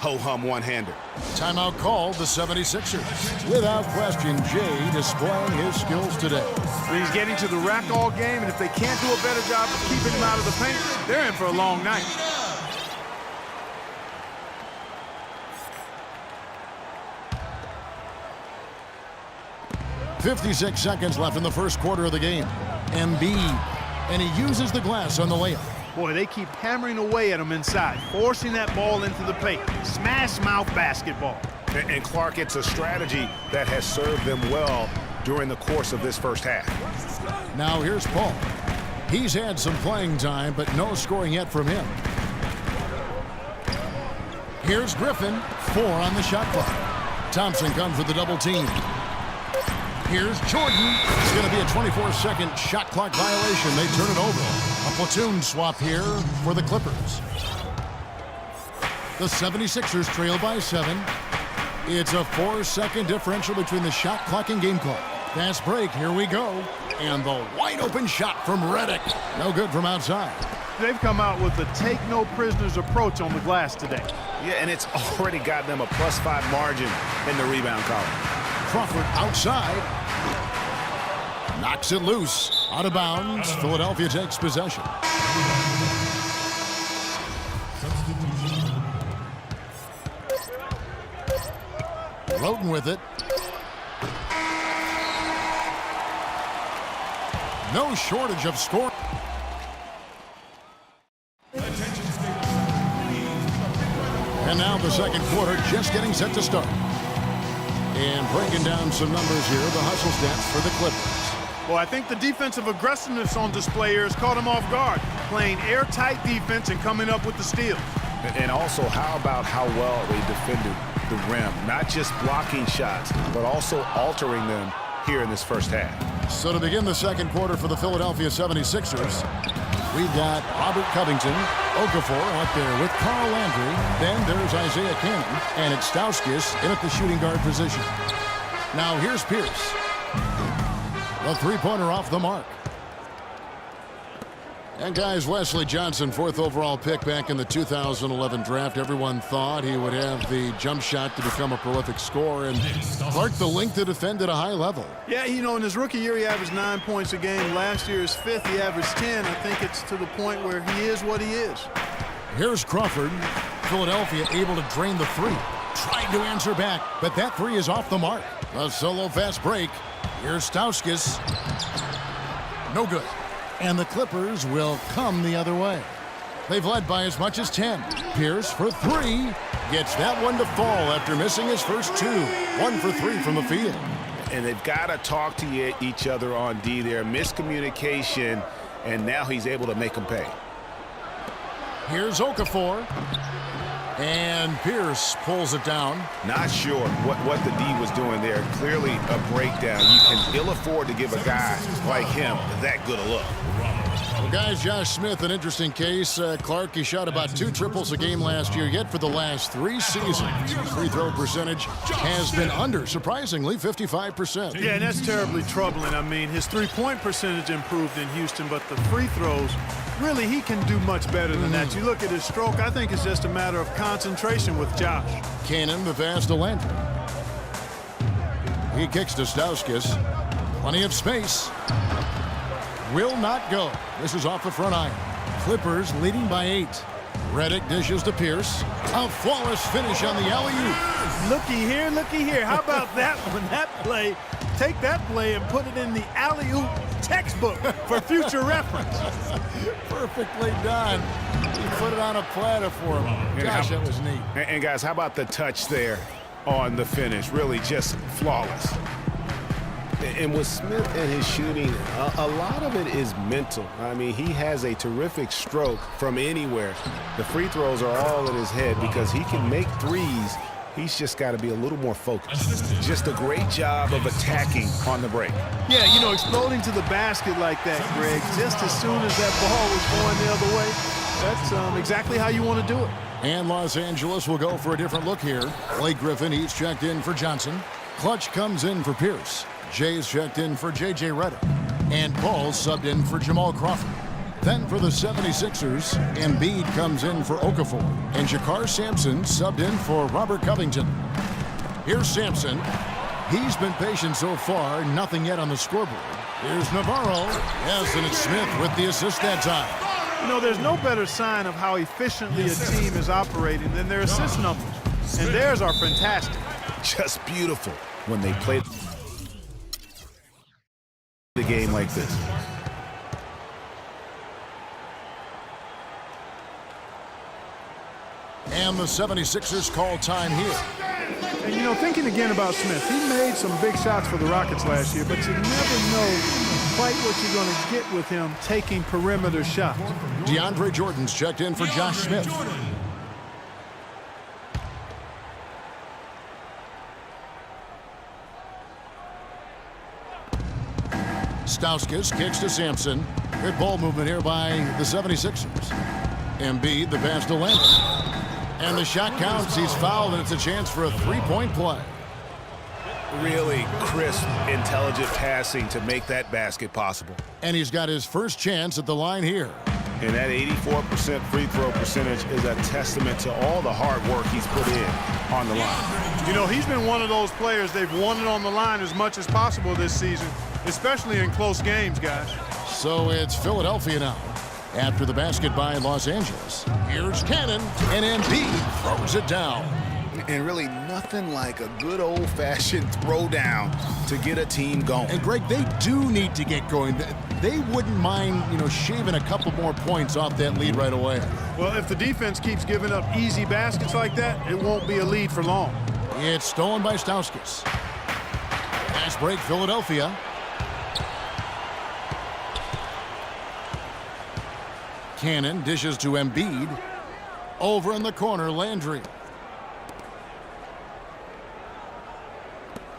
ho-hum one-hander. Timeout called the 76ers. Without question, Jay displaying his skills today. He's getting to the rack all game, and if they can't do a better job of keeping him out of the paint, they're in for a long night. .56 seconds left in the first quarter of the game. Embiid, and he uses the glass on the layup. Boy, they keep hammering away at him inside, forcing that ball into the paint. Smash mouth basketball. And Clark, it's a strategy that has served them well during the course of this first half. Now here's Paul. He's had some playing time, but no scoring yet from him. Here's Griffin, 4 on the shot clock. Thompson comes with the double team. Here's Jordan. It's going to be a 24-second shot clock violation. They turn it over. A platoon swap here for the Clippers. The 76ers trail by 7. It's a 4-second differential between the shot clock and game clock. Fast break. Here we go. And the wide-open shot from Redick. No good from outside. They've come out with the take-no-prisoners approach on the glass today. Yeah, and it's already got them a +5 margin in the rebound column. Crawford outside. Knocks it loose. Out of bounds. Philadelphia takes possession. Roten with it. No shortage of score. And now the second quarter just getting set to start. And breaking down some numbers here, the hustle stats for the Clippers. Well, I think the defensive aggressiveness on display here has caught him off guard, playing airtight defense and coming up with the steal. And also, how about how well they defended the rim? Not just blocking shots, but also altering them here in this first half. So to begin the second quarter for the Philadelphia 76ers, we've got Robert Covington, Okafor out there with Carl Landry. Then there's Isaiah Cannon, and it's Stauskas in at the shooting guard position. Now here's Pierce. The three-pointer off the mark. And guys, Wesley Johnson, 4th overall pick back in the 2011 draft. Everyone thought he would have the jump shot to become a prolific scorer. And Clark, the length to defend at a high level. Yeah, you know, in his rookie year, he averaged 9 points a game. Last year, his 5th, he averaged 10. I think it's to the point where he is what he is. Here's Crawford. Philadelphia able to drain the three. Tried to answer back, but that three is off the mark. A solo fast break. Here's Stauskas. No good. And the Clippers will come the other way. They've led by as much as 10. Pierce for 3. Gets that one to fall after missing his first 2. 1 for 3 from the field. And they've got to talk to each other on D there. Miscommunication, and now he's able to make them pay. Here's Okafor. And Pierce pulls it down. Not sure what the D was doing there. Clearly a breakdown. You can ill afford to give a guy like him that good a look. Well, guys, Josh Smith, an interesting case. Clark, he shot about 2 triples a game last year, yet for the last 3 seasons, his free throw percentage has been under, surprisingly, 55%. Yeah, and that's terribly troubling. I mean, his three-point percentage improved in Houston, but the free throws, really, he can do much better than that. You look at his stroke, I think it's just a matter of concentration with Josh. Cannon, the pass to Landry. He kicks to Stauskas. Plenty of space. Will not go. This is off the front iron. Clippers leading by 8. Redick dishes to Pierce. A flawless finish on the alley-oop. Looky here. How about that one? That play, take that play and put it in the alley-oop textbook for future reference. Perfectly done. He put it on a platter for him. Gosh, that was neat. And guys, how about the touch there on the finish? Really just flawless. And with Smith and his shooting, a lot of it is mental. I mean, he has a terrific stroke from anywhere. The free throws are all in his head because he can make threes. He's just got to be a little more focused. Just a great job of attacking on the break. Yeah, you know, exploding to the basket like that, Greg, just as soon as that ball was going the other way, that's exactly how you want to do it. And Los Angeles will go for a different look here. Blake Griffin, he's checked in for Johnson. Clutch comes in for Pierce. Jay's checked in for J.J. Redick. And Paul subbed in for Jamal Crawford. Then for the 76ers, Embiid comes in for Okafor, and Jakar Sampson subbed in for Robert Covington. Here's Sampson. He's been patient so far, nothing yet on the scoreboard. Here's Navarro. Yes, and it's Smith with the assist that time. You know, there's no better sign of how efficiently a team is operating than their assist numbers. And theirs are fantastic. Just beautiful when they play the game like this. And the 76ers call time here. And, you know, thinking again about Smith, he made some big shots for the Rockets last year, but you never know quite what you're going to get with him taking perimeter shots. DeAndre Jordan's checked in for Josh Smith. Stauskas kicks to Sampson. Good ball movement here by the 76ers. Embiid, the pass to Leonard. And the shot counts. He's fouled, and it's a chance for a three-point play. Really crisp, intelligent passing to make that basket possible. And he's got his first chance at the line here. And that 84% free throw percentage is a testament to all the hard work he's put in on the line. You know, he's been one of those players they've wanted on the line as much as possible this season, especially in close games, guys. So it's Philadelphia now. After the basket by Los Angeles. Here's Cannon, and Embiid throws it down. And really nothing like a good old-fashioned throwdown to get a team going. And Greg, they do need to get going. They wouldn't mind, shaving a couple more points off that lead right away. Well, if the defense keeps giving up easy baskets like that, it won't be a lead for long. It's stolen by Stauskas. Pass break, Philadelphia. Cannon dishes to Embiid. Over in the corner, Landry.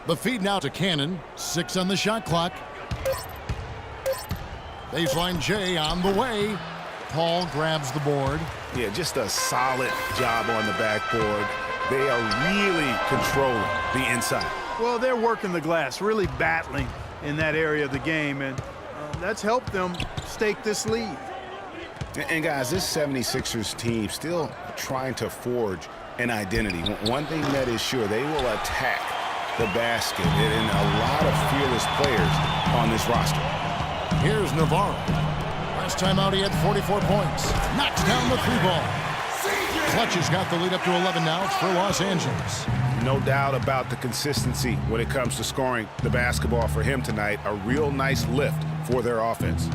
The feed now to Cannon. 6 on the shot clock. Baseline Jay on the way. Paul grabs the board. Yeah, just a solid job on the backboard. They are really controlling the inside. Well, they're working the glass, really battling in that area of the game, and that's helped them stake this lead. And guys, this 76ers team still trying to forge an identity. One thing that is sure, they will attack the basket, and a lot of fearless players on this roster. Here's Navarro. Last time out, he had 44 points. Knocks down the three ball. Clutch has got the lead up to 11 now. It's for Los Angeles. No doubt about the consistency when it comes to scoring the basketball for him tonight. A real nice lift for their offense.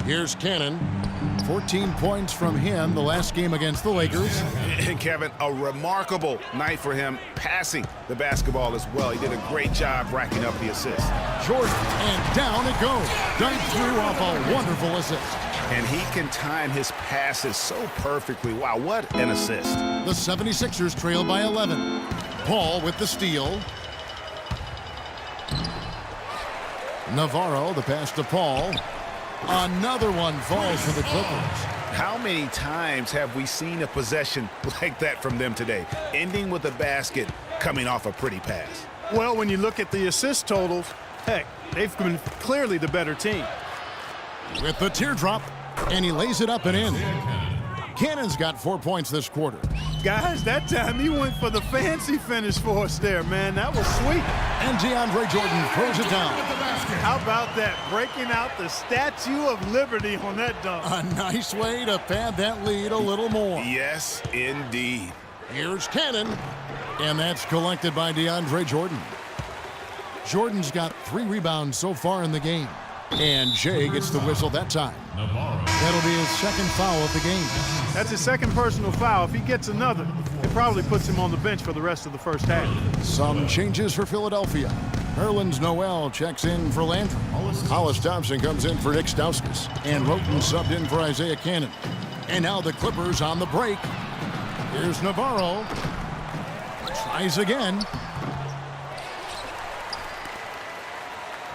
Here's Cannon. 14 points from him the last game against the Lakers. And Kevin, a remarkable night for him passing the basketball as well. He did a great job racking up the assists. Jordan, and down it goes. Dunk through off a wonderful assist. And he can time his passes so perfectly. Wow, what an assist. The 76ers trail by 11. Paul with the steal. Navarro, the pass to Paul. Another one falls for the Clippers. How many times have we seen a possession like that from them today, ending with a basket coming off a pretty pass? Well, when you look at the assist totals, heck, they've been clearly the better team. With the teardrop, and he lays it up and in. Cannon's got 4 points this quarter. Guys, that time he went for the fancy finish for us there, man. That was sweet. And DeAndre Jordan throws it down. How about that? Breaking out the Statue of Liberty on that dunk. A nice way to pad that lead a little more. Yes, indeed. Here's Cannon, and that's collected by DeAndre Jordan. Jordan's got 3 rebounds so far in the game. And Jay gets the whistle that time. That'll be his second foul of the game. That's his second personal foul. If he gets another, it probably puts him on the bench for the rest of the first half. Some changes for Philadelphia. Nerlens Noel checks in for Landry. Hollis Thompson comes in for Nick Stauskas. And Roten subbed in for Isaiah Cannon. And now the Clippers on the break. Here's Navarro. Tries again.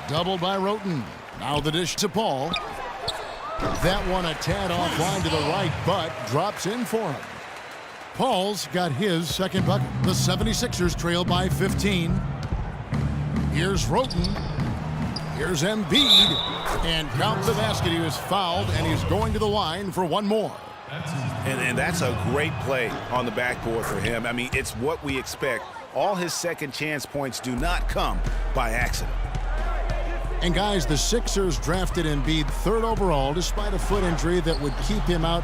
Doubled by Roten. Now the dish to Paul. That one a tad offline to the right, but drops in for him. Paul's got his second bucket. The 76ers trail by 15. Here's Roten. Here's Embiid. And count the basket. He was fouled, and he's going to the line for one more. And that's a great play on the backboard for him. I mean, it's what we expect. All his second chance points do not come by accident. And guys, the Sixers drafted Embiid 3rd overall despite a foot injury that would keep him out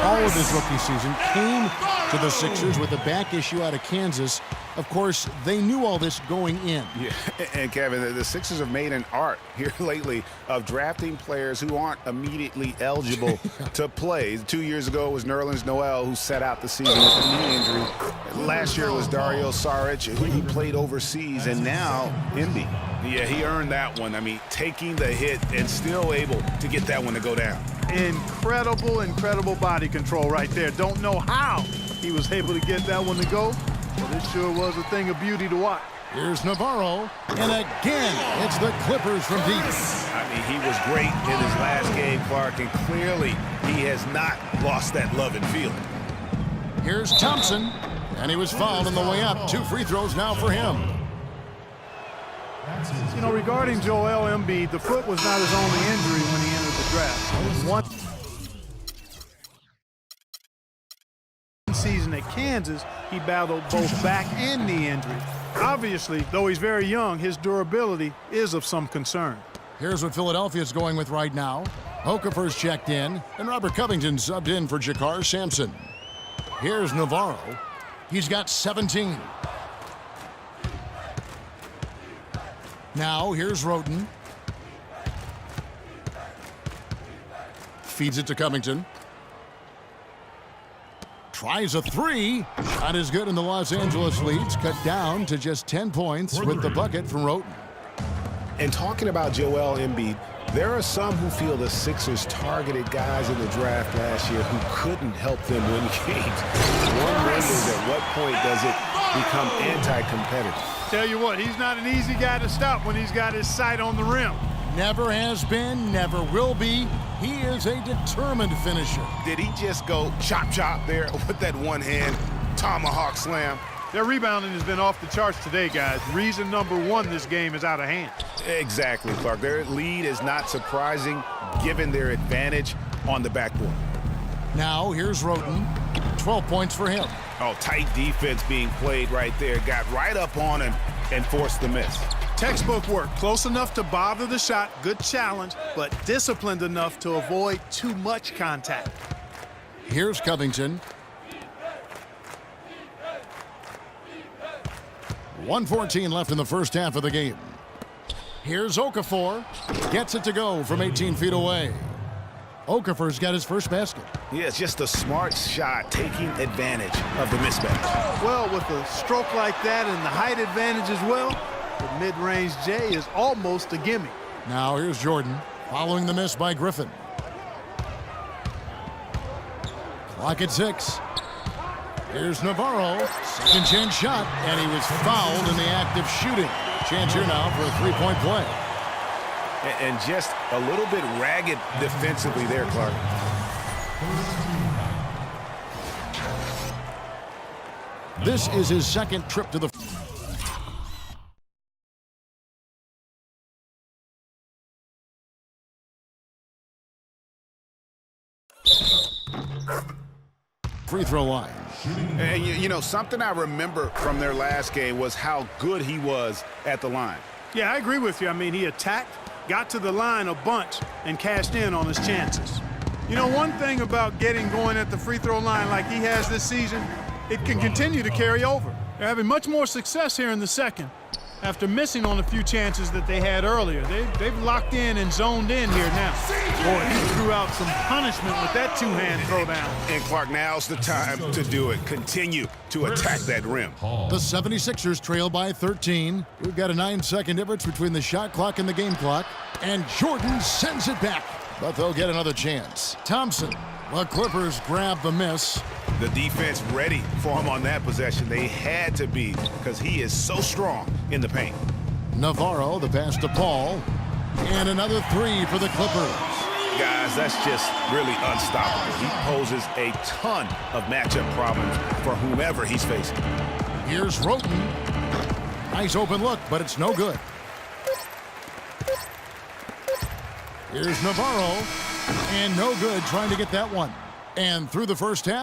all of his rookie season. Came to the Sixers with a back issue out of Kansas. Of course, they knew all this going in. Yeah, and Kevin, the Sixers have made an art here lately of drafting players who aren't immediately eligible to play. 2 years ago it was Nerlens Noel who sat out the season with a knee injury. Last year it was Dario Saric who played overseas, and now Embiid. Yeah, he earned that one. I mean, taking the hit and still able to get that one to go down. Incredible body control right there. Don't know how he was able to get that one to go, but it sure was a thing of beauty to watch. Here's Navarro, and again, it's the Clippers from deep. I mean, he was great in his last game, Clark, and clearly he has not lost that love and feeling. Here's Thompson, and he was fouled on the way up. 2 free throws now for him. You know, regarding Joel Embiid, the foot was not his only injury when he entered the draft. One season at Kansas, he battled both back and knee injuries. Obviously, though he's very young, his durability is of some concern. Here's what Philadelphia's going with right now. Okafor's checked in, and Robert Covington subbed in for Jakar Sampson. Here's Navarro. He's got 17. Now, here's Roten. Feeds it to Covington. Tries a 3. Shot is good, and the Los Angeles leads cut down to just 10 points with the bucket from Roten. And talking about Joel Embiid, there are some who feel the Sixers targeted guys in the draft last year who couldn't help them win games. One wonders at what point does it become anti-competitive. Tell you what, he's not an easy guy to stop when he's got his sight on the rim. Never has been, never will be. He is a determined finisher. Did he just go chop there with that one-hand tomahawk slam? Their rebounding has been off the charts today, guys. Reason number 1, this game is out of hand. Exactly, Clark. Their lead is not surprising given their advantage on the backboard. Now, here's Roten. 12 points for him. Oh, tight defense being played right there. Got right up on him and forced the miss. Textbook work. Close enough to bother the shot. Good challenge, but disciplined enough to avoid too much contact. Here's Covington. 1:14 left in the first half of the game. Here's Okafor. Gets it to go from 18 feet away. Okafor's got his first basket. Yeah, it's just a smart shot, taking advantage of the mismatch. Well, with a stroke like that and the height advantage as well, the mid-range J is almost a gimme. Now here's Jordan, following the miss by Griffin. Clock at 6. Here's Navarro, second chance shot, and he was fouled in the act of shooting. Chance here now for a 3-point play. And just a little bit ragged defensively there, Clark. This is his second trip to the free throw line. And you know, something I remember from their last game was how good he was at the line. Yeah, I agree with you. I mean, he attacked, got to the line a bunch, and cashed in on his chances. You know, one thing about getting going at the free throw line like he has this season, it can continue to carry over. They're having much more success here in the second after missing on a few chances that they had earlier. They've locked in and zoned in here now. Boy, he threw out some punishment with that two-hand throwdown. And Clark, now's the time to do it. Continue to attack that rim. The 76ers trail by 13. We've got a 9-second difference between the shot clock and the game clock. And Jordan sends it back, but they'll get another chance. Thompson, the Clippers grab the miss. The defense ready for him on that possession. They had to be because he is so strong in the paint. Navarro, the pass to Paul. And another 3 for the Clippers. Guys, that's just really unstoppable. He poses a ton of matchup problems for whomever he's facing. Here's Roten. Nice open look, but it's no good. Here's Navarro. And no good trying to get that one. And through the first half.